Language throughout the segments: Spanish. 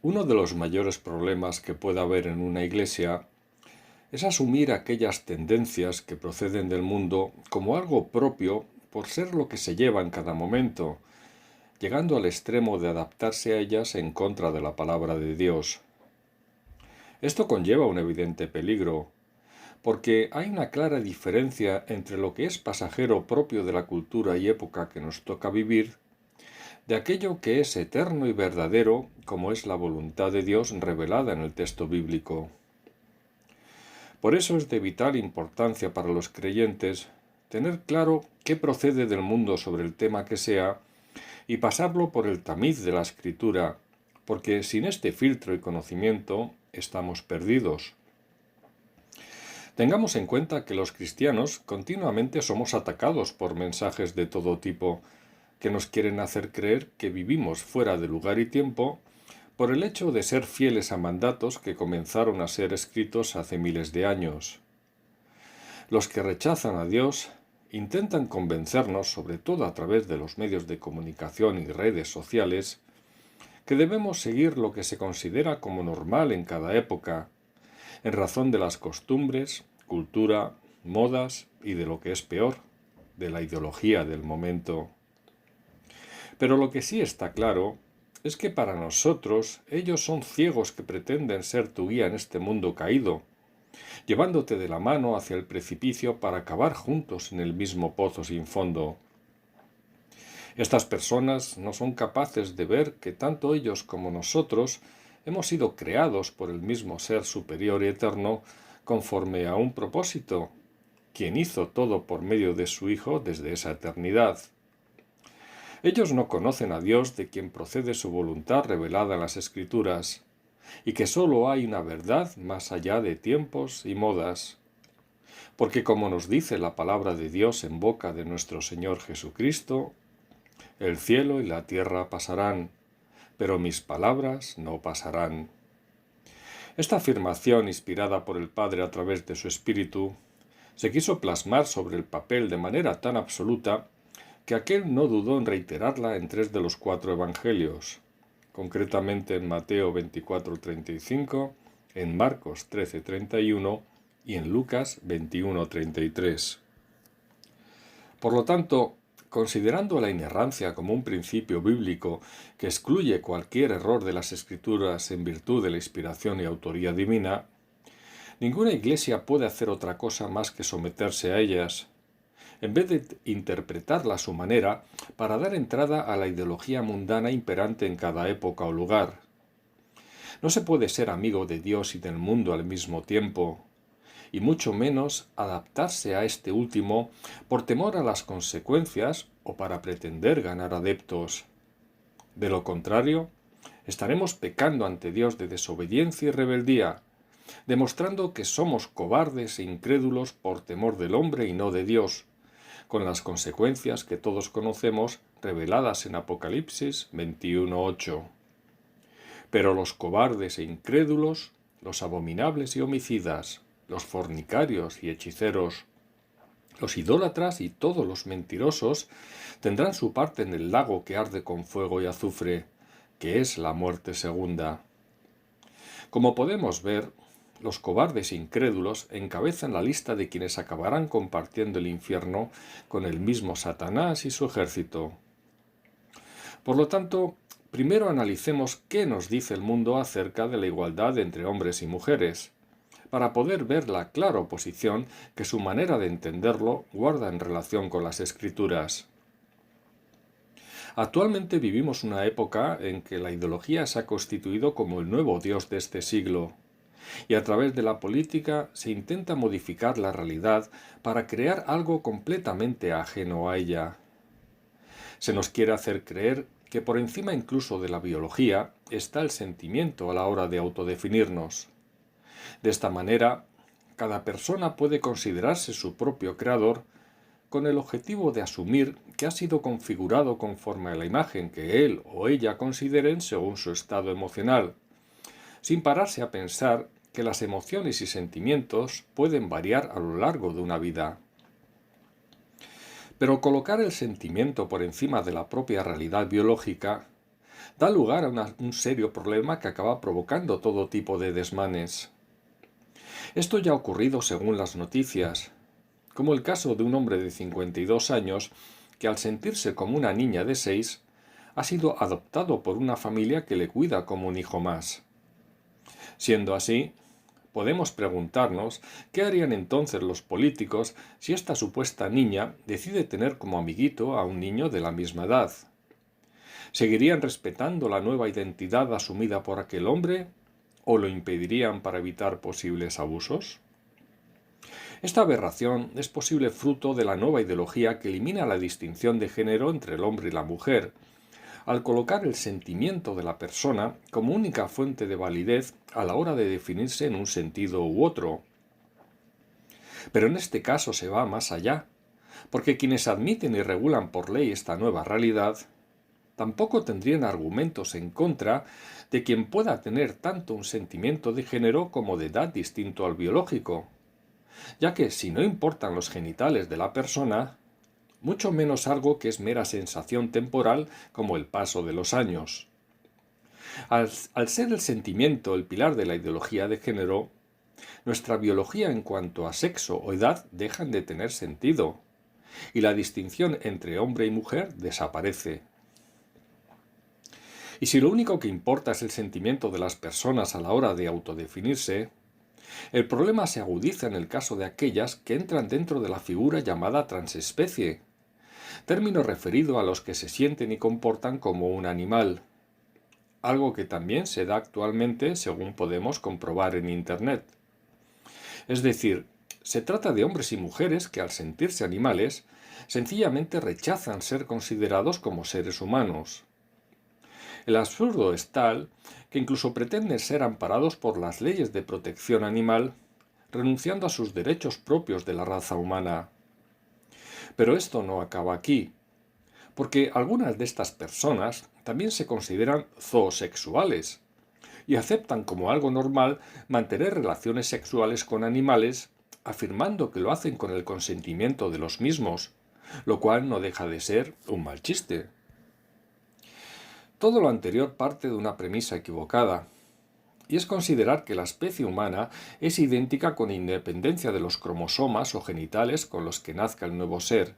Uno de los mayores problemas que puede haber en una iglesia es asumir aquellas tendencias que proceden del mundo como algo propio por ser lo que se lleva en cada momento, llegando al extremo de adaptarse a ellas en contra de la palabra de Dios. Esto conlleva un evidente peligro, porque hay una clara diferencia entre lo que es pasajero propio de la cultura y época que nos toca vivir, de aquello que es eterno y verdadero, como es la voluntad de Dios revelada en el texto bíblico. Por eso es de vital importancia para los creyentes tener claro qué procede del mundo sobre el tema que sea y pasarlo por el tamiz de la escritura, porque sin este filtro y conocimiento estamos perdidos. Tengamos en cuenta que los cristianos continuamente somos atacados por mensajes de todo tipo que nos quieren hacer creer que vivimos fuera de lugar y tiempo por el hecho de ser fieles a mandatos que comenzaron a ser escritos hace miles de años. Los que rechazan a Dios intentan convencernos, sobre todo a través de los medios de comunicación y redes sociales, que debemos seguir lo que se considera como normal en cada época, en razón de las costumbres, cultura, modas y de lo que es peor, de la ideología del momento. Pero lo que sí está claro es que para nosotros ellos son ciegos que pretenden ser tu guía en este mundo caído, llevándote de la mano hacia el precipicio para acabar juntos en el mismo pozo sin fondo. Estas personas no son capaces de ver que tanto ellos como nosotros hemos sido creados por el mismo ser superior y eterno conforme a un propósito, quien hizo todo por medio de su Hijo desde esa eternidad. Ellos no conocen a Dios de quien procede su voluntad revelada en las Escrituras, y que sólo hay una verdad más allá de tiempos y modas. Porque como nos dice la palabra de Dios en boca de nuestro Señor Jesucristo, el cielo y la tierra pasarán, pero mis palabras no pasarán. Esta afirmación, inspirada por el Padre a través de su Espíritu, se quiso plasmar sobre el papel de manera tan absoluta que aquel no dudó en reiterarla en 3 de los 4 evangelios, concretamente en Mateo 24:35, en Marcos 13:31 y en Lucas 21:33. Por lo tanto, considerando la inerrancia como un principio bíblico que excluye cualquier error de las Escrituras en virtud de la inspiración y autoría divina, ninguna iglesia puede hacer otra cosa más que someterse a ellas, en vez de interpretarla a su manera para dar entrada a la ideología mundana imperante en cada época o lugar. No se puede ser amigo de Dios y del mundo al mismo tiempo, y mucho menos adaptarse a este último por temor a las consecuencias o para pretender ganar adeptos. De lo contrario, estaremos pecando ante Dios de desobediencia y rebeldía, demostrando que somos cobardes e incrédulos por temor del hombre y no de Dios, con las consecuencias que todos conocemos reveladas en Apocalipsis 21:8. Pero los cobardes e incrédulos, los abominables y homicidas, los fornicarios y hechiceros, los idólatras y todos los mentirosos tendrán su parte en el lago que arde con fuego y azufre, que es la muerte segunda. Como podemos ver, los cobardes e incrédulos encabezan la lista de quienes acabarán compartiendo el infierno con el mismo Satanás y su ejército. Por lo tanto, primero analicemos qué nos dice el mundo acerca de la igualdad entre hombres y mujeres, para poder ver la clara oposición que su manera de entenderlo guarda en relación con las Escrituras. Actualmente vivimos una época en que la ideología se ha constituido como el nuevo Dios de este siglo, y a través de la política se intenta modificar la realidad para crear algo completamente ajeno a ella. Se nos quiere hacer creer que por encima incluso de la biología está el sentimiento a la hora de autodefinirnos. De esta manera, cada persona puede considerarse su propio creador con el objetivo de asumir que ha sido configurado conforme a la imagen que él o ella consideren según su estado emocional, sin pararse a pensar que las emociones y sentimientos pueden variar a lo largo de una vida. Pero colocar el sentimiento por encima de la propia realidad biológica da lugar a un serio problema que acaba provocando todo tipo de desmanes. Esto ya ha ocurrido según las noticias, como el caso de un hombre de 52 años que al sentirse como una niña de 6, ha sido adoptado por una familia que le cuida como un hijo más. Siendo así, podemos preguntarnos qué harían entonces los políticos si esta supuesta niña decide tener como amiguito a un niño de la misma edad. ¿Seguirían respetando la nueva identidad asumida por aquel hombre o lo impedirían para evitar posibles abusos? Esta aberración es posible fruto de la nueva ideología que elimina la distinción de género entre el hombre y la mujer, al colocar el sentimiento de la persona como única fuente de validez a la hora de definirse en un sentido u otro. Pero en este caso se va más allá, porque quienes admiten y regulan por ley esta nueva realidad tampoco tendrían argumentos en contra de quien pueda tener tanto un sentimiento de género como de edad distinto al biológico, ya que si no importan los genitales de la persona, mucho menos algo que es mera sensación temporal como el paso de los años. Al ser el sentimiento el pilar de la ideología de género, nuestra biología en cuanto a sexo o edad dejan de tener sentido, y la distinción entre hombre y mujer desaparece. Y si lo único que importa es el sentimiento de las personas a la hora de autodefinirse, el problema se agudiza en el caso de aquellas que entran dentro de la figura llamada transespecie, término referido a los que se sienten y comportan como un animal, algo que también se da actualmente según podemos comprobar en Internet. Es decir, se trata de hombres y mujeres que al sentirse animales, sencillamente rechazan ser considerados como seres humanos. El absurdo es tal que incluso pretenden ser amparados por las leyes de protección animal, renunciando a sus derechos propios de la raza humana. Pero esto no acaba aquí, porque algunas de estas personas también se consideran zoosexuales y aceptan como algo normal mantener relaciones sexuales con animales, afirmando que lo hacen con el consentimiento de los mismos, lo cual no deja de ser un mal chiste. Todo lo anterior parte de una premisa equivocada, y es considerar que la especie humana es idéntica con independencia de los cromosomas o genitales con los que nazca el nuevo ser,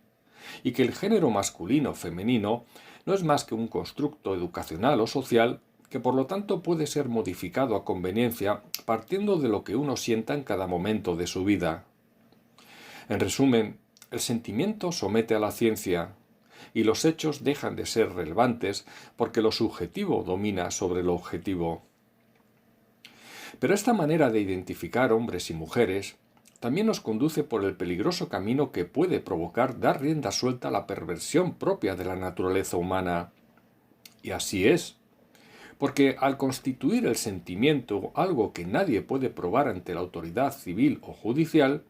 y que el género masculino o femenino no es más que un constructo educacional o social que por lo tanto puede ser modificado a conveniencia partiendo de lo que uno sienta en cada momento de su vida. En resumen, el sentimiento somete a la ciencia, y los hechos dejan de ser relevantes porque lo subjetivo domina sobre lo objetivo. Pero esta manera de identificar hombres y mujeres también nos conduce por el peligroso camino que puede provocar dar rienda suelta a la perversión propia de la naturaleza humana. Y así es, porque al constituir el sentimiento algo que nadie puede probar ante la autoridad civil o judicial,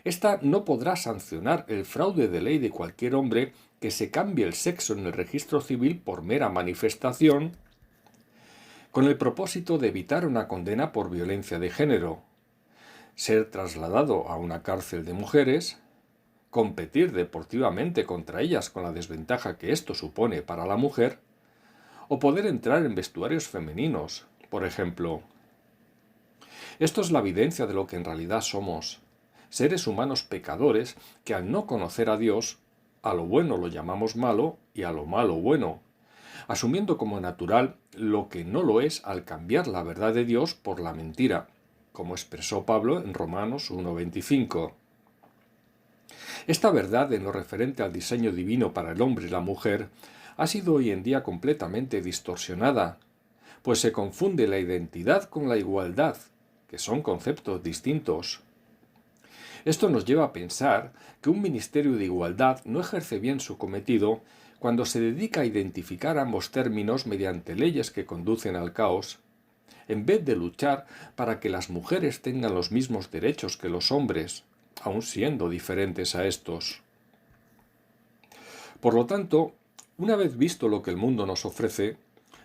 ésta no podrá sancionar el fraude de ley de cualquier hombre que se cambie el sexo en el registro civil por mera manifestación, con el propósito de evitar una condena por violencia de género, ser trasladado a una cárcel de mujeres, competir deportivamente contra ellas con la desventaja que esto supone para la mujer, o poder entrar en vestuarios femeninos, por ejemplo. Esto es la evidencia de lo que en realidad somos, seres humanos pecadores que al no conocer a Dios, a lo bueno lo llamamos malo y a lo malo bueno, asumiendo como natural lo que no lo es al cambiar la verdad de Dios por la mentira, como expresó Pablo en Romanos 1:25. Esta verdad en lo referente al diseño divino para el hombre y la mujer ha sido hoy en día completamente distorsionada, pues se confunde la identidad con la igualdad, que son conceptos distintos. Esto nos lleva a pensar que un ministerio de igualdad no ejerce bien su cometido cuando se dedica a identificar ambos términos mediante leyes que conducen al caos, en vez de luchar para que las mujeres tengan los mismos derechos que los hombres, aun siendo diferentes a estos. Por lo tanto, una vez visto lo que el mundo nos ofrece,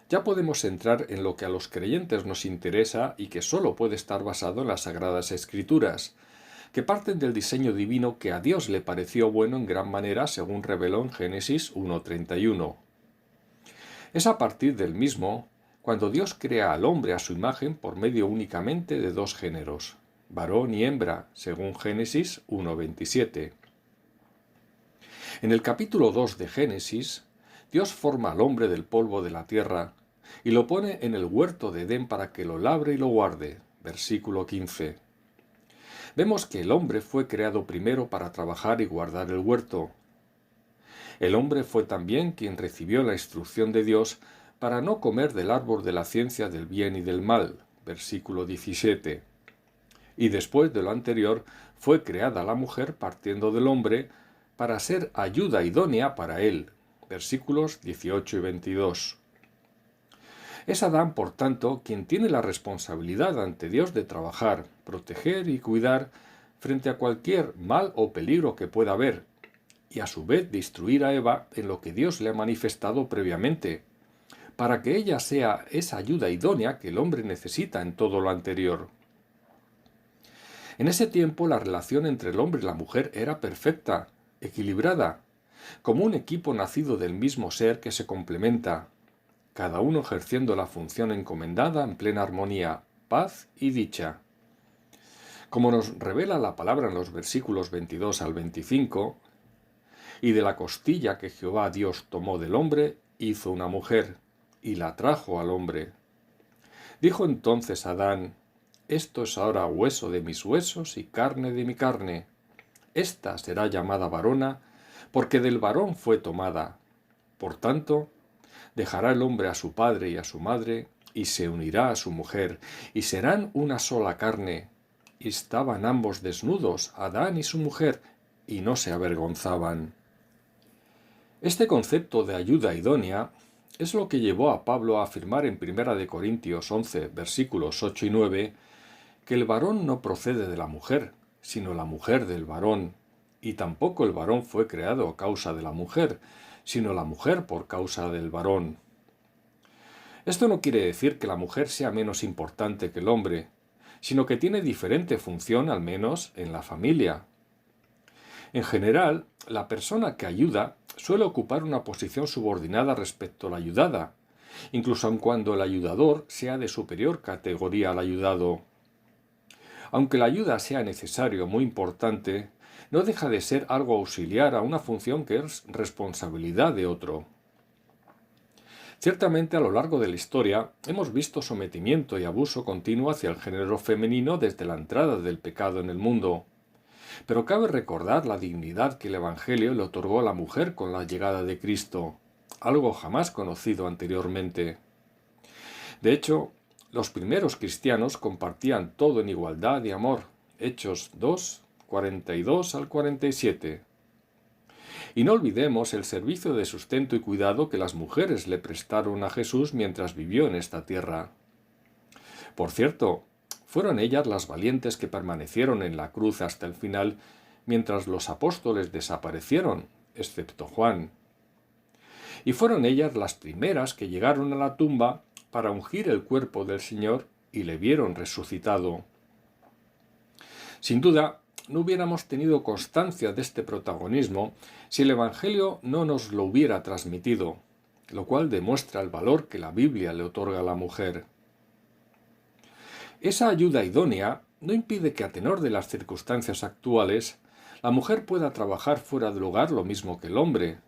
ya podemos entrar en lo que a los creyentes nos interesa y que solo puede estar basado en las Sagradas Escrituras, que parten del diseño divino que a Dios le pareció bueno en gran manera según reveló en Génesis 1:31. Es a partir del mismo cuando Dios crea al hombre a su imagen por medio únicamente de dos géneros, varón y hembra, según Génesis 1:27. En el capítulo 2 de Génesis, Dios forma al hombre del polvo de la tierra y lo pone en el huerto de Edén para que lo labre y lo guarde, versículo 15. Vemos que el hombre fue creado primero para trabajar y guardar el huerto. El hombre fue también quien recibió la instrucción de Dios para no comer del árbol de la ciencia del bien y del mal, versículo 17. Y después de lo anterior, fue creada la mujer partiendo del hombre para ser ayuda idónea para él, versículos 18 y 22. Es Adán, por tanto, quien tiene la responsabilidad ante Dios de trabajar, proteger y cuidar frente a cualquier mal o peligro que pueda haber, y a su vez de instruir a Eva en lo que Dios le ha manifestado previamente, para que ella sea esa ayuda idónea que el hombre necesita en todo lo anterior. En ese tiempo la relación entre el hombre y la mujer era perfecta, equilibrada, como un equipo nacido del mismo ser que se complementa, cada uno ejerciendo la función encomendada en plena armonía, paz y dicha. Como nos revela la palabra en los versículos 22 al 25, y de la costilla que Jehová Dios tomó del hombre, hizo una mujer, y la trajo al hombre. Dijo entonces Adán, esto es ahora hueso de mis huesos y carne de mi carne. Esta será llamada varona, porque del varón fue tomada. Por tanto, dejará el hombre a su padre y a su madre, y se unirá a su mujer, y serán una sola carne. Y estaban ambos desnudos, Adán y su mujer, y no se avergonzaban. Este concepto de ayuda idónea es lo que llevó a Pablo a afirmar en 1 Corintios 11, versículos 8 y 9, que el varón no procede de la mujer, sino la mujer del varón, y tampoco el varón fue creado a causa de la mujer, sino la mujer por causa del varón. Esto no quiere decir que la mujer sea menos importante que el hombre, sino que tiene diferente función, al menos en la familia. En general, la persona que ayuda suele ocupar una posición subordinada respecto a la ayudada, incluso aun cuando el ayudador sea de superior categoría al ayudado. Aunque la ayuda sea necesaria o muy importante, no deja de ser algo auxiliar a una función que es responsabilidad de otro. Ciertamente a lo largo de la historia hemos visto sometimiento y abuso continuo hacia el género femenino desde la entrada del pecado en el mundo. Pero cabe recordar la dignidad que el Evangelio le otorgó a la mujer con la llegada de Cristo, algo jamás conocido anteriormente. De hecho, los primeros cristianos compartían todo en igualdad y amor. Hechos 2, 42 al 47. Y no olvidemos el servicio de sustento y cuidado que las mujeres le prestaron a Jesús mientras vivió en esta tierra. Por cierto, fueron ellas las valientes que permanecieron en la cruz hasta el final, mientras los apóstoles desaparecieron, excepto Juan. Y fueron ellas las primeras que llegaron a la tumba para ungir el cuerpo del Señor y le vieron resucitado. Sin duda, no hubiéramos tenido constancia de este protagonismo si el Evangelio no nos lo hubiera transmitido, lo cual demuestra el valor que la Biblia le otorga a la mujer. Esa ayuda idónea no impide que, a tenor de las circunstancias actuales, la mujer pueda trabajar fuera del hogar lo mismo que el hombre.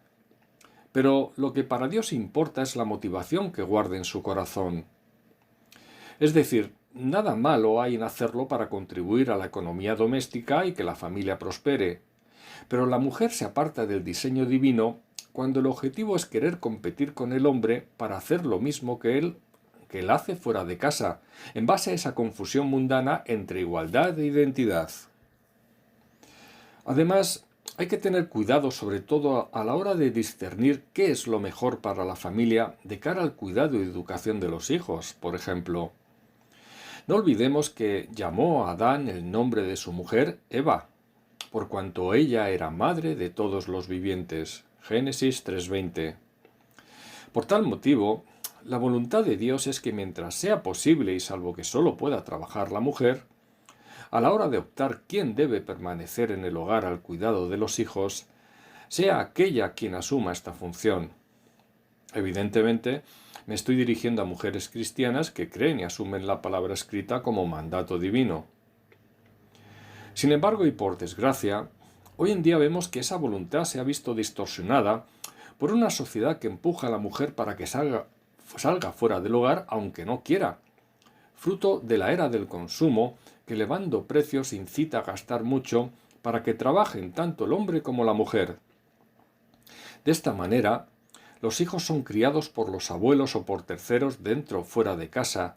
Pero lo que para Dios importa es la motivación que guarde en su corazón. Es decir, nada malo hay en hacerlo para contribuir a la economía doméstica y que la familia prospere. Pero la mujer se aparta del diseño divino cuando el objetivo es querer competir con el hombre para hacer lo mismo que él hace fuera de casa, en base a esa confusión mundana entre igualdad e identidad. Además, hay que tener cuidado sobre todo a la hora de discernir qué es lo mejor para la familia de cara al cuidado y educación de los hijos, por ejemplo. No olvidemos que llamó a Adán el nombre de su mujer Eva, por cuanto ella era madre de todos los vivientes. Génesis 3:20. Por tal motivo, la voluntad de Dios es que mientras sea posible y salvo que solo pueda trabajar la mujer, a la hora de optar quién debe permanecer en el hogar al cuidado de los hijos, sea aquella quien asuma esta función. Evidentemente, me estoy dirigiendo a mujeres cristianas que creen y asumen la palabra escrita como mandato divino. Sin embargo, y por desgracia, hoy en día vemos que esa voluntad se ha visto distorsionada por una sociedad que empuja a la mujer para que salga fuera del hogar aunque no quiera, fruto de la era del consumo que elevando precios incita a gastar mucho para que trabajen tanto el hombre como la mujer. De esta manera, los hijos son criados por los abuelos o por terceros dentro o fuera de casa,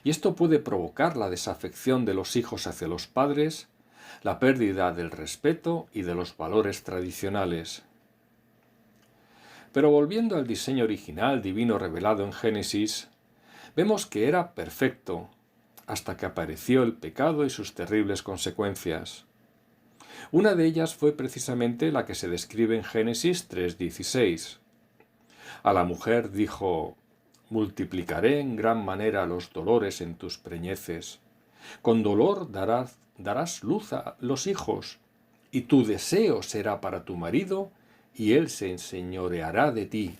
y esto puede provocar la desafección de los hijos hacia los padres, la pérdida del respeto y de los valores tradicionales. Pero volviendo al diseño original divino revelado en Génesis, vemos que era perfecto, hasta que apareció el pecado y sus terribles consecuencias. Una de ellas fue precisamente la que se describe en Génesis 3:16. A la mujer dijo: multiplicaré en gran manera los dolores en tus preñeces. Con dolor darás luz a los hijos, y tu deseo será para tu marido, y él se enseñoreará de ti.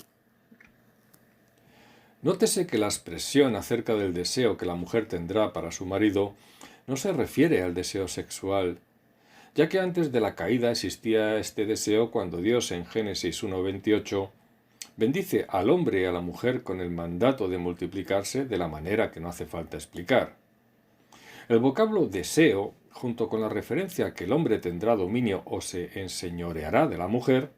Nótese que la expresión acerca del deseo que la mujer tendrá para su marido no se refiere al deseo sexual, ya que antes de la caída existía este deseo cuando Dios en Génesis 1:28 bendice al hombre y a la mujer con el mandato de multiplicarse de la manera que no hace falta explicar. El vocablo deseo, junto con la referencia a que el hombre tendrá dominio o se enseñoreará de la mujer,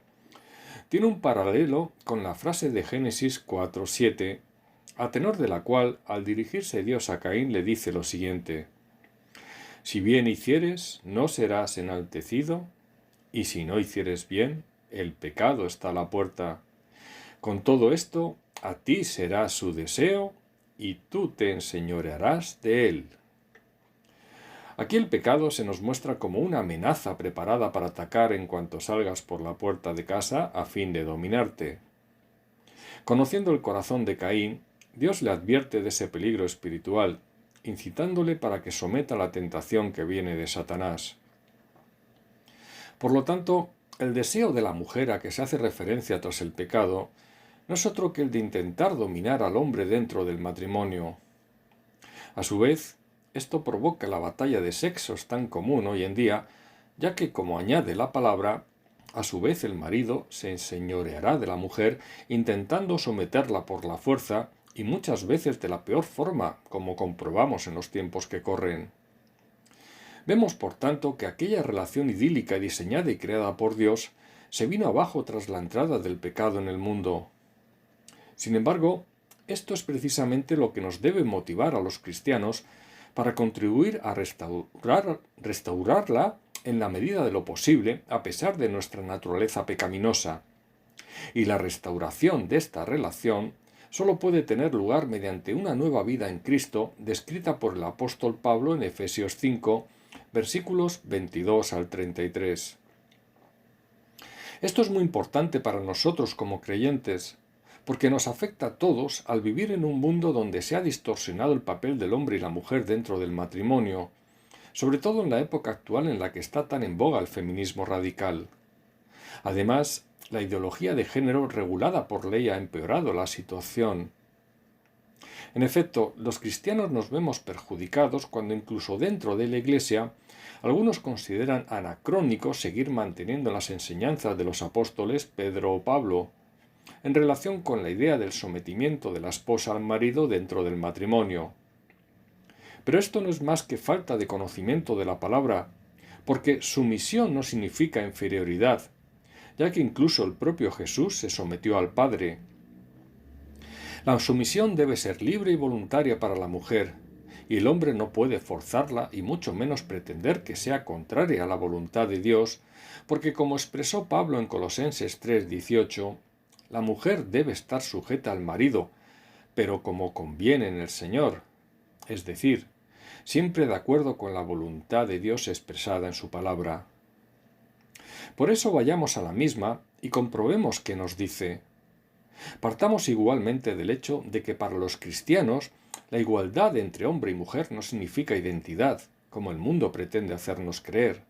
tiene un paralelo con la frase de Génesis 4:7, a tenor de la cual, al dirigirse Dios a Caín, le dice lo siguiente: si bien hicieres, no serás enaltecido, y si no hicieres bien, el pecado está a la puerta. Con todo esto, a ti será su deseo, y tú te enseñorearás de él. Aquí el pecado se nos muestra como una amenaza preparada para atacar en cuanto salgas por la puerta de casa a fin de dominarte. Conociendo el corazón de Caín, Dios le advierte de ese peligro espiritual, incitándole para que someta la tentación que viene de Satanás. Por lo tanto, el deseo de la mujer a que se hace referencia tras el pecado no es otro que el de intentar dominar al hombre dentro del matrimonio. A su vez, esto provoca la batalla de sexos tan común hoy en día, ya que, como añade la palabra, a su vez el marido se enseñoreará de la mujer intentando someterla por la fuerza y muchas veces de la peor forma, como comprobamos en los tiempos que corren. Vemos, por tanto, que aquella relación idílica diseñada y creada por Dios se vino abajo tras la entrada del pecado en el mundo. Sin embargo, esto es precisamente lo que nos debe motivar a los cristianos para contribuir a restaurarla en la medida de lo posible, a pesar de nuestra naturaleza pecaminosa. Y la restauración de esta relación solo puede tener lugar mediante una nueva vida en Cristo, descrita por el apóstol Pablo en Efesios 5, versículos 22 al 33. Esto es muy importante para nosotros como creyentes, porque nos afecta a todos al vivir en un mundo donde se ha distorsionado el papel del hombre y la mujer dentro del matrimonio, sobre todo en la época actual en la que está tan en boga el feminismo radical. Además, la ideología de género regulada por ley ha empeorado la situación. En efecto, los cristianos nos vemos perjudicados cuando incluso dentro de la Iglesia algunos consideran anacrónico seguir manteniendo las enseñanzas de los apóstoles Pedro o Pablo, en relación con la idea del sometimiento de la esposa al marido dentro del matrimonio. Pero esto no es más que falta de conocimiento de la palabra, porque sumisión no significa inferioridad, ya que incluso el propio Jesús se sometió al Padre. La sumisión debe ser libre y voluntaria para la mujer, y el hombre no puede forzarla y mucho menos pretender que sea contraria a la voluntad de Dios, porque como expresó Pablo en Colosenses 3:18, la mujer debe estar sujeta al marido, pero como conviene en el Señor, es decir, siempre de acuerdo con la voluntad de Dios expresada en su palabra. Por eso vayamos a la misma y comprobemos qué nos dice. Partamos igualmente del hecho de que para los cristianos la igualdad entre hombre y mujer no significa identidad, como el mundo pretende hacernos creer.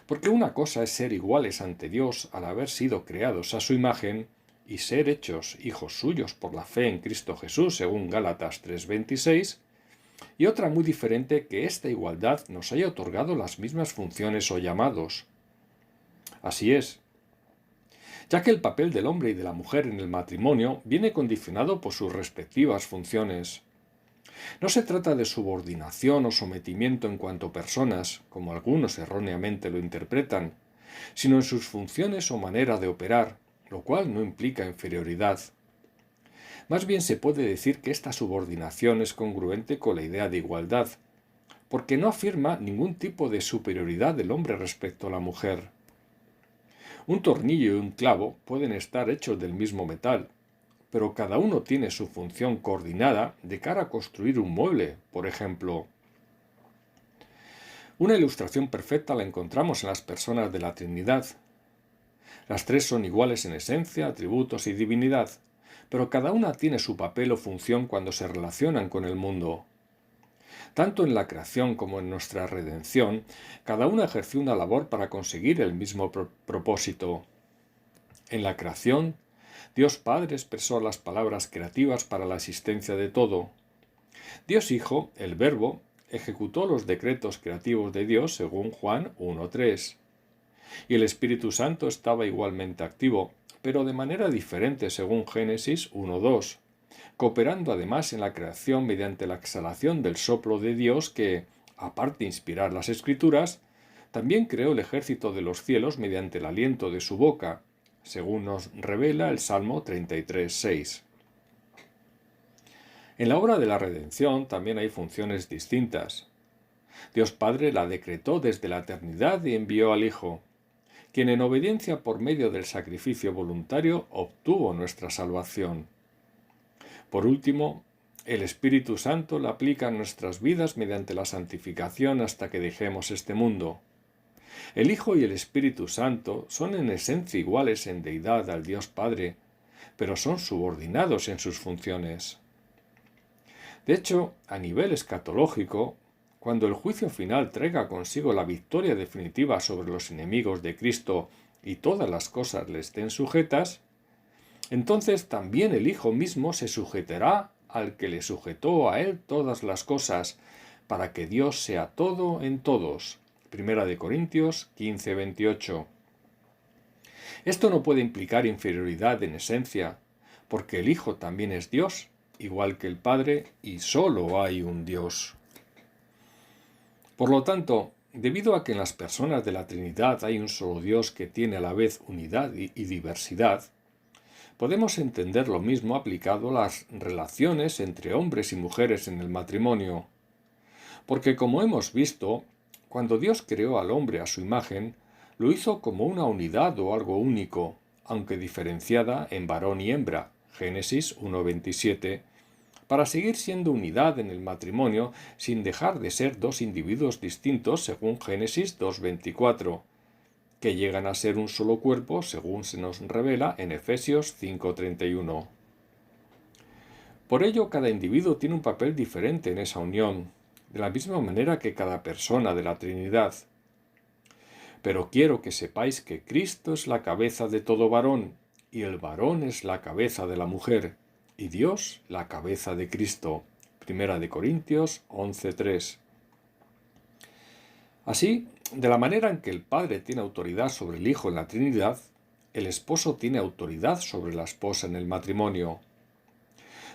Porque una cosa es ser iguales ante Dios al haber sido creados a su imagen, y ser hechos hijos suyos por la fe en Cristo Jesús, según Gálatas 3:26, y otra muy diferente, que esta igualdad nos haya otorgado las mismas funciones o llamados. Así es, ya que el papel del hombre y de la mujer en el matrimonio viene condicionado por sus respectivas funciones. No se trata de subordinación o sometimiento en cuanto a personas, como algunos erróneamente lo interpretan, sino en sus funciones o manera de operar, lo cual no implica inferioridad. Más bien se puede decir que esta subordinación es congruente con la idea de igualdad, porque no afirma ningún tipo de superioridad del hombre respecto a la mujer. Un tornillo y un clavo pueden estar hechos del mismo metal, pero cada uno tiene su función coordinada de cara a construir un mueble, por ejemplo. Una ilustración perfecta la encontramos en las personas de la Trinidad. Las tres son iguales en esencia, atributos y divinidad, pero cada una tiene su papel o función cuando se relacionan con el mundo. Tanto en la creación como en nuestra redención, cada una ejerció una labor para conseguir el mismo propósito. En la creación, Dios Padre expresó las palabras creativas para la existencia de todo. Dios Hijo, el Verbo, ejecutó los decretos creativos de Dios según Juan 1:3. Y el Espíritu Santo estaba igualmente activo, pero de manera diferente según Génesis 1:2, cooperando además en la creación mediante la exhalación del soplo de Dios que, aparte de inspirar las Escrituras, también creó el ejército de los cielos mediante el aliento de su boca, según nos revela el Salmo 33:6. En la obra de la redención también hay funciones distintas. Dios Padre la decretó desde la eternidad y envió al Hijo, quien en obediencia por medio del sacrificio voluntario obtuvo nuestra salvación. Por último, el Espíritu Santo la aplica en nuestras vidas mediante la santificación hasta que dejemos este mundo. El Hijo y el Espíritu Santo son en esencia iguales en deidad al Dios Padre, pero son subordinados en sus funciones. De hecho, a nivel escatológico, cuando el juicio final traiga consigo la victoria definitiva sobre los enemigos de Cristo y todas las cosas le estén sujetas, entonces también el Hijo mismo se sujetará al que le sujetó a él todas las cosas, para que Dios sea todo en todos. 1 Corintios 15:28. Esto no puede implicar inferioridad en esencia, porque el Hijo también es Dios, igual que el Padre, y solo hay un Dios. Por lo tanto, debido a que en las personas de la Trinidad hay un solo Dios que tiene a la vez unidad y diversidad, podemos entender lo mismo aplicado a las relaciones entre hombres y mujeres en el matrimonio. Porque como hemos visto, cuando Dios creó al hombre a su imagen, lo hizo como una unidad o algo único, aunque diferenciada en varón y hembra, Génesis 1:27, para seguir siendo unidad en el matrimonio sin dejar de ser dos individuos distintos según Génesis 2:24, que llegan a ser un solo cuerpo según se nos revela en Efesios 5:31. Por ello, cada individuo tiene un papel diferente en esa unión, de la misma manera que cada persona de la Trinidad. Pero quiero que sepáis que Cristo es la cabeza de todo varón, y el varón es la cabeza de la mujer, y Dios la cabeza de Cristo. 1 Corintios 11:3. Así, de la manera en que el Padre tiene autoridad sobre el Hijo en la Trinidad, el esposo tiene autoridad sobre la esposa en el matrimonio.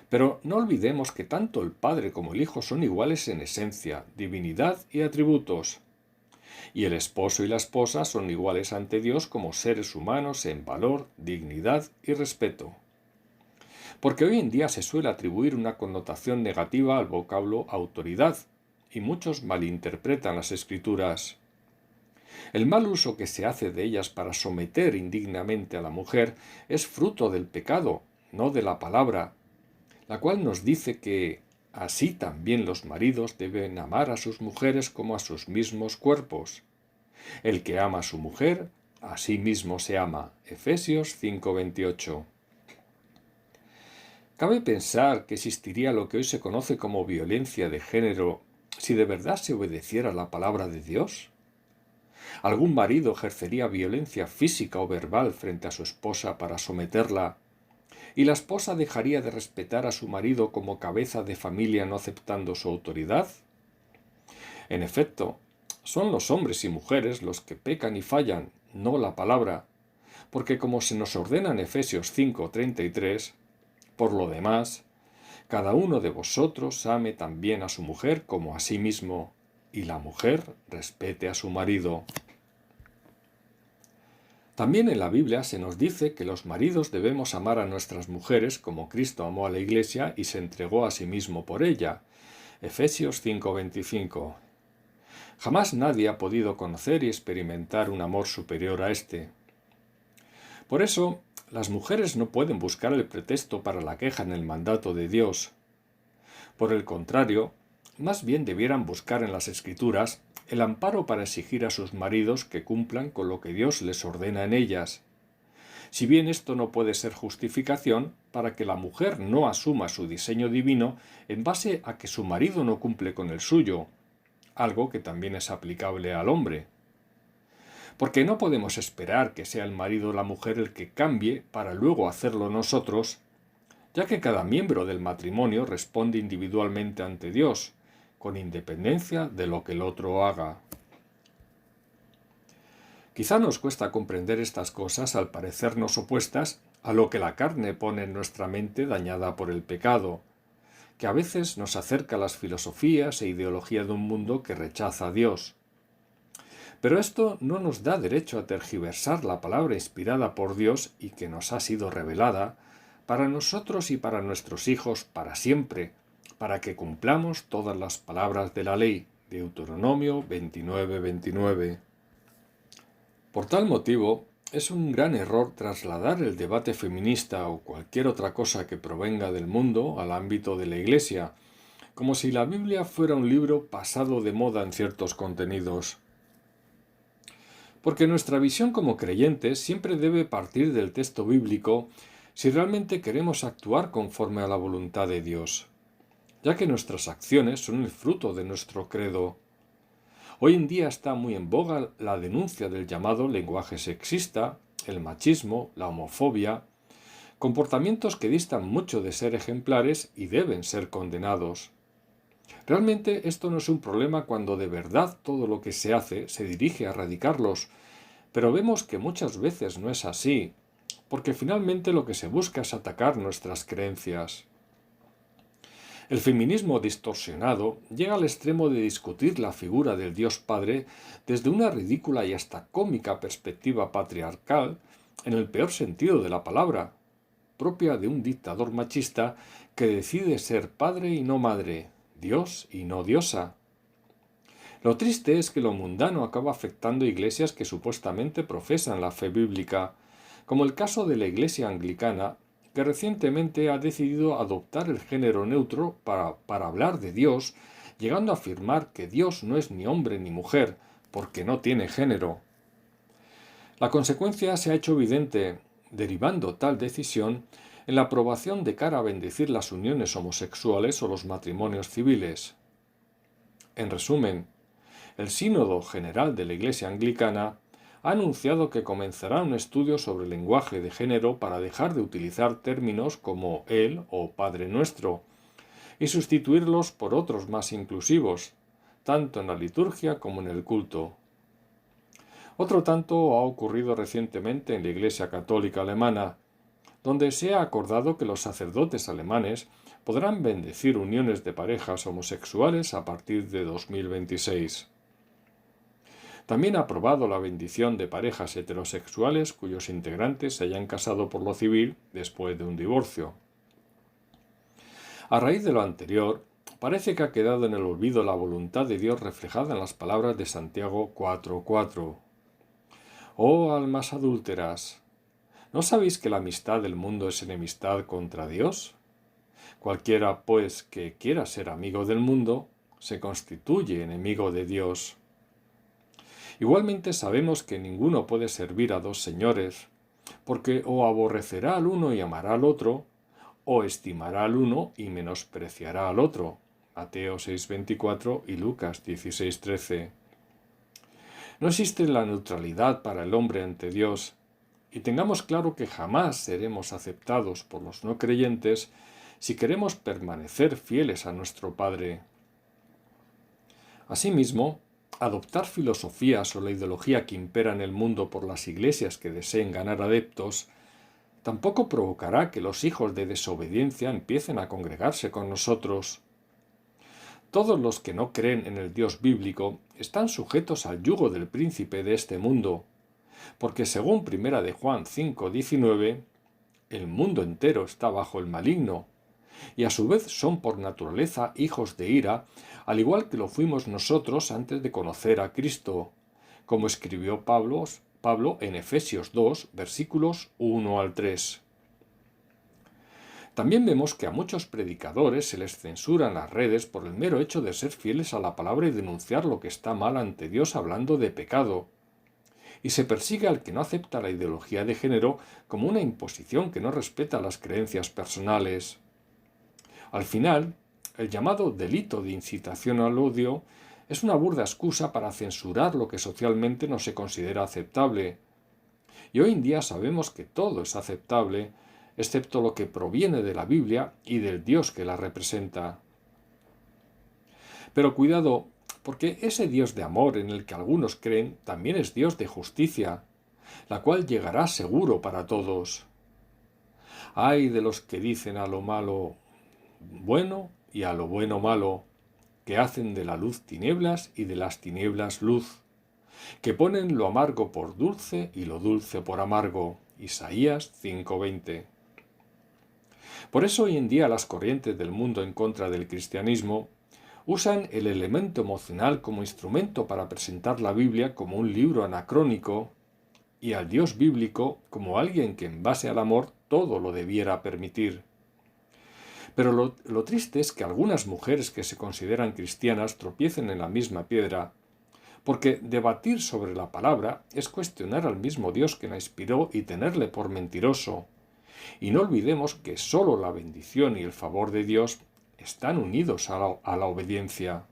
Pero no olvidemos que tanto el Padre como el Hijo son iguales en esencia, divinidad y atributos. Y el esposo y la esposa son iguales ante Dios como seres humanos en valor, dignidad y respeto. Porque hoy en día se suele atribuir una connotación negativa al vocablo autoridad, y muchos malinterpretan las Escrituras. El mal uso que se hace de ellas para someter indignamente a la mujer es fruto del pecado, no de la palabra, la cual nos dice que así también los maridos deben amar a sus mujeres como a sus mismos cuerpos. El que ama a su mujer, a sí mismo se ama. Efesios 5:28. ¿Cabe pensar que existiría lo que hoy se conoce como violencia de género si de verdad se obedeciera la palabra de Dios? ¿Algún marido ejercería violencia física o verbal frente a su esposa para someterla, ¿Y la esposa dejaría de respetar a su marido como cabeza de familia no aceptando su autoridad? En efecto, son los hombres y mujeres los que pecan y fallan, no la palabra, porque como se nos ordena en Efesios 5:33, por lo demás, cada uno de vosotros ame también a su mujer como a sí mismo, y la mujer respete a su marido. También en la Biblia se nos dice que los maridos debemos amar a nuestras mujeres como Cristo amó a la Iglesia y se entregó a sí mismo por ella. Efesios 5:25. Jamás nadie ha podido conocer y experimentar un amor superior a este. Por eso, las mujeres no pueden buscar el pretexto para la queja en el mandato de Dios. Por el contrario, más bien debieran buscar en las Escrituras el amparo para exigir a sus maridos que cumplan con lo que Dios les ordena en ellas. Si bien esto no puede ser justificación para que la mujer no asuma su diseño divino en base a que su marido no cumple con el suyo, algo que también es aplicable al hombre. Porque no podemos esperar que sea el marido o la mujer el que cambie para luego hacerlo nosotros, ya que cada miembro del matrimonio responde individualmente ante Dios, con independencia de lo que el otro haga. Quizá nos cuesta comprender estas cosas al parecernos opuestas a lo que la carne pone en nuestra mente dañada por el pecado, que a veces nos acerca a las filosofías e ideología de un mundo que rechaza a Dios. Pero esto no nos da derecho a tergiversar la palabra inspirada por Dios y que nos ha sido revelada para nosotros y para nuestros hijos para siempre, para que cumplamos todas las palabras de la ley. Deuteronomio 29:29. Por tal motivo, es un gran error trasladar el debate feminista o cualquier otra cosa que provenga del mundo al ámbito de la Iglesia, como si la Biblia fuera un libro pasado de moda en ciertos contenidos. Porque nuestra visión como creyentes siempre debe partir del texto bíblico si realmente queremos actuar conforme a la voluntad de Dios, ya que nuestras acciones son el fruto de nuestro credo. Hoy en día está muy en boga la denuncia del llamado lenguaje sexista, el machismo, la homofobia, comportamientos que distan mucho de ser ejemplares y deben ser condenados. Realmente esto no es un problema cuando de verdad todo lo que se hace se dirige a erradicarlos, pero vemos que muchas veces no es así, porque finalmente lo que se busca es atacar nuestras creencias. El feminismo distorsionado llega al extremo de discutir la figura del Dios Padre desde una ridícula y hasta cómica perspectiva patriarcal, en el peor sentido de la palabra, propia de un dictador machista que decide ser padre y no madre, Dios y no diosa. Lo triste es que lo mundano acaba afectando iglesias que supuestamente profesan la fe bíblica, como el caso de la Iglesia Anglicana, que recientemente ha decidido adoptar el género neutro para hablar de Dios, llegando a afirmar que Dios no es ni hombre ni mujer, porque no tiene género. La consecuencia se ha hecho evidente, derivando tal decisión en la aprobación de cara a bendecir las uniones homosexuales o los matrimonios civiles. En resumen, el Sínodo General de la Iglesia Anglicana ha anunciado que comenzará un estudio sobre el lenguaje de género para dejar de utilizar términos como Él o Padre Nuestro y sustituirlos por otros más inclusivos, tanto en la liturgia como en el culto. Otro tanto ha ocurrido recientemente en la Iglesia Católica Alemana, donde se ha acordado que los sacerdotes alemanes podrán bendecir uniones de parejas homosexuales a partir de 2026. También ha aprobado la bendición de parejas heterosexuales cuyos integrantes se hayan casado por lo civil después de un divorcio. A raíz de lo anterior, parece que ha quedado en el olvido la voluntad de Dios reflejada en las palabras de Santiago 4:4. Oh almas adúlteras, ¿no sabéis que la amistad del mundo es enemistad contra Dios? Cualquiera, pues, que quiera ser amigo del mundo, se constituye enemigo de Dios. Igualmente sabemos que ninguno puede servir a dos señores, porque o aborrecerá al uno y amará al otro, o estimará al uno y menospreciará al otro. Mateo 6:24 y Lucas 16:13. No existe la neutralidad para el hombre ante Dios, Y tengamos claro que jamás seremos aceptados por los no creyentes si queremos permanecer fieles a nuestro Padre. Asimismo, adoptar filosofías o la ideología que impera en el mundo por las iglesias que deseen ganar adeptos tampoco provocará que los hijos de desobediencia empiecen a congregarse con nosotros. Todos los que no creen en el Dios bíblico están sujetos al yugo del príncipe de este mundo, porque según 1 de Juan 5:19, el mundo entero está bajo el maligno, y a su vez son por naturaleza hijos de ira, al igual que lo fuimos nosotros antes de conocer a Cristo, como escribió Pablo en Efesios 2, versículos 1 al 3. También vemos que a muchos predicadores se les censura en las redes por el mero hecho de ser fieles a la palabra y denunciar lo que está mal ante Dios hablando de pecado. Y se persigue al que no acepta la ideología de género como una imposición que no respeta las creencias personales. Al final, el llamado delito de incitación al odio es una burda excusa para censurar lo que socialmente no se considera aceptable. Y hoy en día sabemos que todo es aceptable, excepto lo que proviene de la Biblia y del Dios que la representa. Pero cuidado, porque ese Dios de amor en el que algunos creen también es Dios de justicia, la cual llegará seguro para todos. Ay de los que dicen a lo malo bueno y a lo bueno malo, que hacen de la luz tinieblas y de las tinieblas luz, que ponen lo amargo por dulce y lo dulce por amargo. Isaías 5:20. Por eso hoy en día las corrientes del mundo en contra del cristianismo usan el elemento emocional como instrumento para presentar la Biblia como un libro anacrónico y al Dios bíblico como alguien que en base al amor todo lo debiera permitir. Pero lo triste es que algunas mujeres que se consideran cristianas tropiecen en la misma piedra, porque debatir sobre la palabra es cuestionar al mismo Dios que la inspiró y tenerle por mentiroso. Y no olvidemos que sólo la bendición y el favor de Dios están unidos a la obediencia.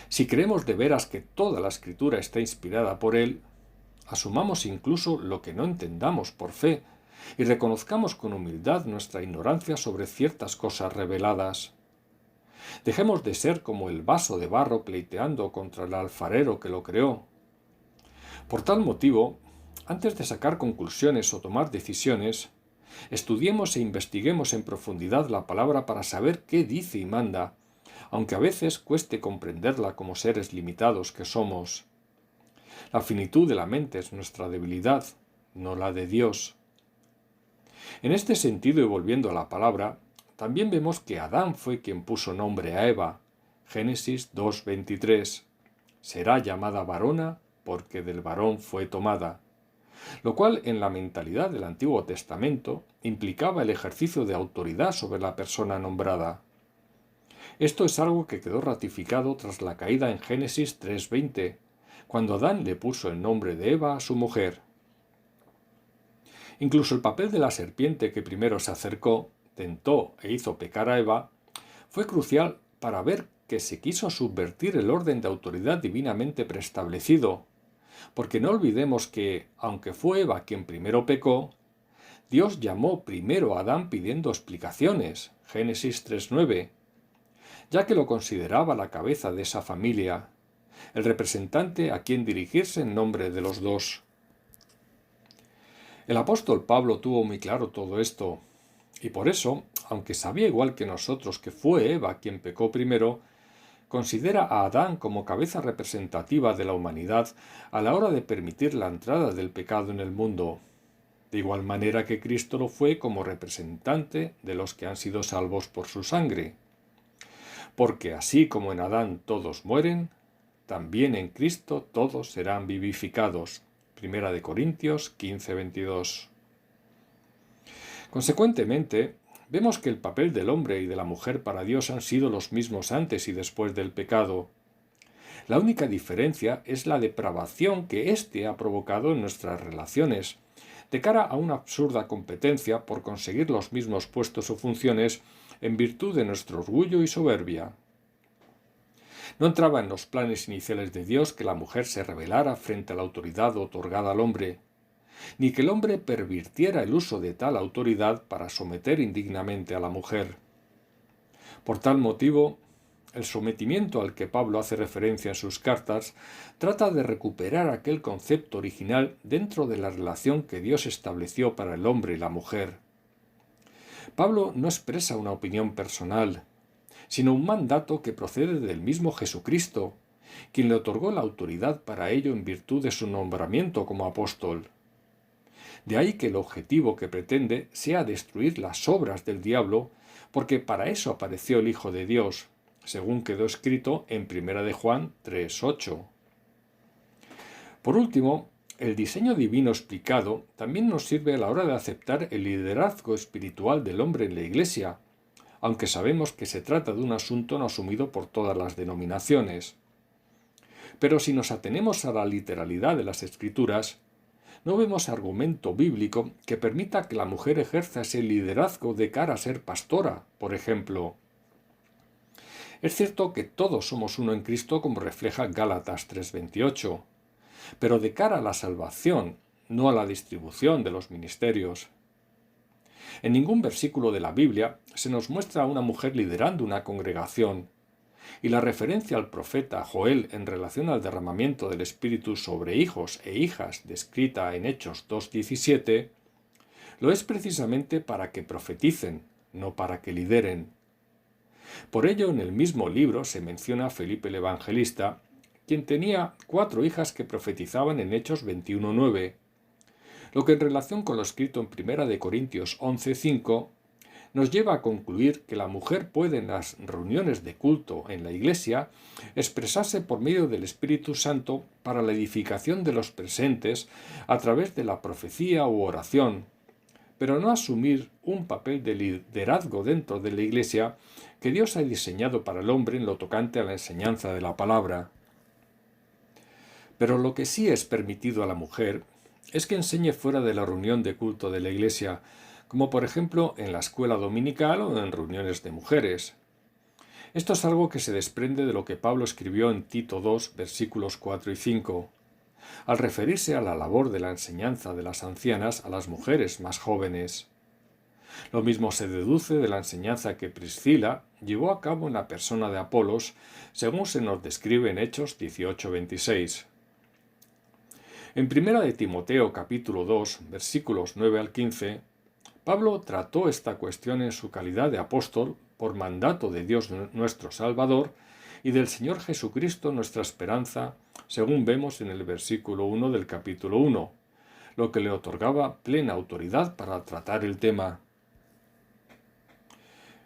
Si creemos de veras que toda la Escritura está inspirada por Él, asumamos incluso lo que no entendamos por fe y reconozcamos con humildad nuestra ignorancia sobre ciertas cosas reveladas. Dejemos de ser como el vaso de barro pleiteando contra el alfarero que lo creó. Por tal motivo, antes de sacar conclusiones o tomar decisiones, estudiemos e investiguemos en profundidad la palabra para saber qué dice y manda, aunque a veces cueste comprenderla como seres limitados que somos. La finitud de la mente es nuestra debilidad, no la de Dios. En este sentido y volviendo a la palabra, también vemos que Adán fue quien puso nombre a Eva. Génesis 2:23. Será llamada varona porque del varón fue tomada. Lo cual en la mentalidad del Antiguo Testamento implicaba el ejercicio de autoridad sobre la persona nombrada. Esto es algo que quedó ratificado tras la caída en Génesis 3:20, cuando Adán le puso el nombre de Eva a su mujer. Incluso el papel de la serpiente que primero se acercó, tentó e hizo pecar a Eva, fue crucial para ver que se quiso subvertir el orden de autoridad divinamente preestablecido, porque no olvidemos que, aunque fue Eva quien primero pecó, Dios llamó primero a Adán pidiendo explicaciones, Génesis 3:9, ya que lo consideraba la cabeza de esa familia, el representante a quien dirigirse en nombre de los dos. El apóstol Pablo tuvo muy claro todo esto, y por eso, aunque sabía igual que nosotros que fue Eva quien pecó primero, considera a Adán como cabeza representativa de la humanidad a la hora de permitir la entrada del pecado en el mundo, de igual manera que Cristo lo fue como representante de los que han sido salvos por su sangre. Porque así como en Adán todos mueren, también en Cristo todos serán vivificados. 1 Corintios 15:22. Consecuentemente, vemos que el papel del hombre y de la mujer para Dios han sido los mismos antes y después del pecado. La única diferencia es la depravación que éste ha provocado en nuestras relaciones, de cara a una absurda competencia por conseguir los mismos puestos o funciones en virtud de nuestro orgullo y soberbia. No entraba en los planes iniciales de Dios que la mujer se rebelara frente a la autoridad otorgada al hombre, ni que el hombre pervirtiera el uso de tal autoridad para someter indignamente a la mujer. Por tal motivo, el sometimiento al que Pablo hace referencia en sus cartas trata de recuperar aquel concepto original dentro de la relación que Dios estableció para el hombre y la mujer. Pablo no expresa una opinión personal, sino un mandato que procede del mismo Jesucristo, quien le otorgó la autoridad para ello en virtud de su nombramiento como apóstol. De ahí que el objetivo que pretende sea destruir las obras del diablo, porque para eso apareció el Hijo de Dios, según quedó escrito en 1 de Juan 3:8. Por último, el diseño divino explicado también nos sirve a la hora de aceptar el liderazgo espiritual del hombre en la Iglesia, aunque sabemos que se trata de un asunto no asumido por todas las denominaciones. Pero si nos atenemos a la literalidad de las Escrituras, no vemos argumento bíblico que permita que la mujer ejerza ese liderazgo de cara a ser pastora, por ejemplo. Es cierto que todos somos uno en Cristo, como refleja Gálatas 3:28, pero de cara a la salvación, no a la distribución de los ministerios. En ningún versículo de la Biblia se nos muestra a una mujer liderando una congregación, y la referencia al profeta Joel en relación al derramamiento del Espíritu sobre hijos e hijas descrita en Hechos 2:17 lo es precisamente para que profeticen, no para que lideren. Por ello, en el mismo libro se menciona a Felipe el Evangelista, quien tenía 4 hijas que profetizaban en Hechos 21:9, lo que en relación con lo escrito en 1 de Corintios 11:5 nos lleva a concluir que la mujer puede en las reuniones de culto en la Iglesia expresarse por medio del Espíritu Santo para la edificación de los presentes a través de la profecía u oración, pero no asumir un papel de liderazgo dentro de la Iglesia que Dios ha diseñado para el hombre en lo tocante a la enseñanza de la palabra. Pero lo que sí es permitido a la mujer es que enseñe fuera de la reunión de culto de la Iglesia, como por ejemplo en la escuela dominical o en reuniones de mujeres. Esto es algo que se desprende de lo que Pablo escribió en Tito 2, versículos 4 y 5, al referirse a la labor de la enseñanza de las ancianas a las mujeres más jóvenes. Lo mismo se deduce de la enseñanza que Priscila llevó a cabo en la persona de Apolos, según se nos describe en Hechos 18:26. En 1 de Timoteo capítulo 2, versículos 9 al 15, Pablo trató esta cuestión en su calidad de apóstol por mandato de Dios nuestro Salvador y del Señor Jesucristo nuestra esperanza, según vemos en el versículo 1 del capítulo 1, lo que le otorgaba plena autoridad para tratar el tema.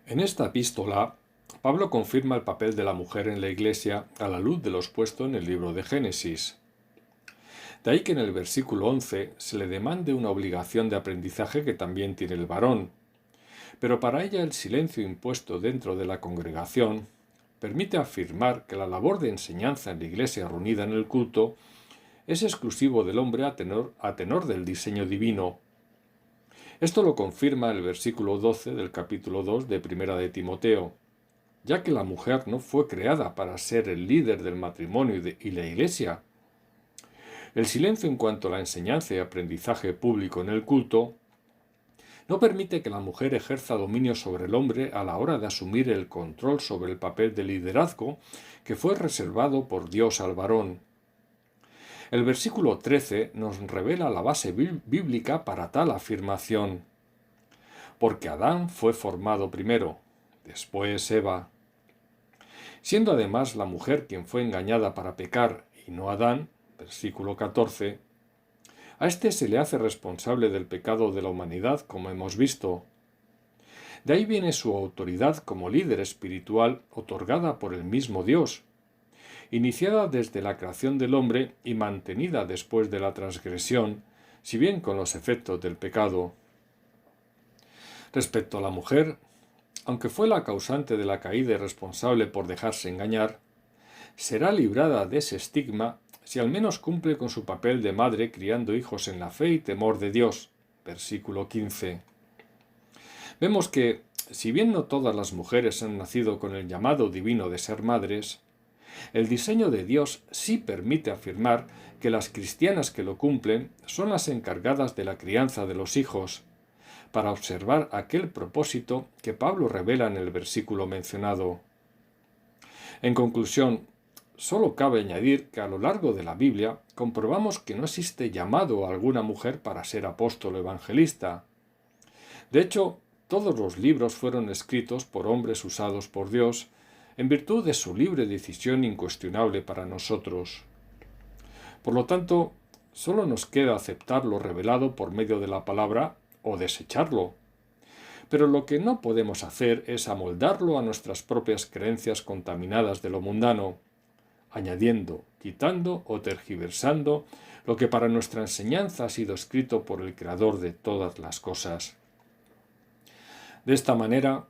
En esta epístola, Pablo confirma el papel de la mujer en la Iglesia a la luz de lo expuesto en el libro de Génesis. De ahí que en el versículo 11 se le demande una obligación de aprendizaje que también tiene el varón, pero para ella el silencio impuesto dentro de la congregación permite afirmar que la labor de enseñanza en la Iglesia reunida en el culto es exclusivo del hombre a tenor del diseño divino. Esto lo confirma el versículo 12 del capítulo 2 de 1 de Timoteo, ya que la mujer no fue creada para ser el líder del matrimonio y la Iglesia. El silencio en cuanto a la enseñanza y aprendizaje público en el culto no permite que la mujer ejerza dominio sobre el hombre a la hora de asumir el control sobre el papel de liderazgo que fue reservado por Dios al varón. El versículo 13 nos revela la base bíblica para tal afirmación. Porque Adán fue formado primero, después Eva. Siendo además la mujer quien fue engañada para pecar y no Adán, versículo 14, a éste se le hace responsable del pecado de la humanidad, como hemos visto. De ahí viene su autoridad como líder espiritual otorgada por el mismo Dios, iniciada desde la creación del hombre y mantenida después de la transgresión, si bien con los efectos del pecado. Respecto a la mujer, aunque fue la causante de la caída y responsable por dejarse engañar, será librada de ese estigma si al menos cumple con su papel de madre criando hijos en la fe y temor de Dios. Versículo 15. Vemos que, si bien no todas las mujeres han nacido con el llamado divino de ser madres, El diseño de Dios sí permite afirmar que las cristianas que lo cumplen son las encargadas de la crianza de los hijos, para observar aquel propósito que Pablo revela en el versículo mencionado. En conclusión, solo cabe añadir que a lo largo de la Biblia comprobamos que no existe llamado a alguna mujer para ser apóstol o evangelista. De hecho, todos los libros fueron escritos por hombres usados por Dios en virtud de su libre decisión incuestionable para nosotros. Por lo tanto, solo nos queda aceptar lo revelado por medio de la palabra o desecharlo. Pero lo que no podemos hacer es amoldarlo a nuestras propias creencias contaminadas de lo mundano, añadiendo, quitando o tergiversando lo que para nuestra enseñanza ha sido escrito por el Creador de todas las cosas. De esta manera,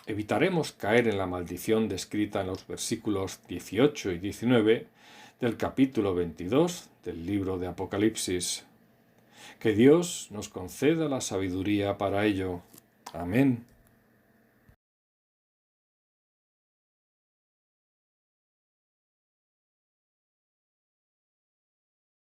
evitaremos caer en la maldición descrita en los versículos 18 y 19 del capítulo 22 del libro de Apocalipsis. Que Dios nos conceda la sabiduría para ello. Amén.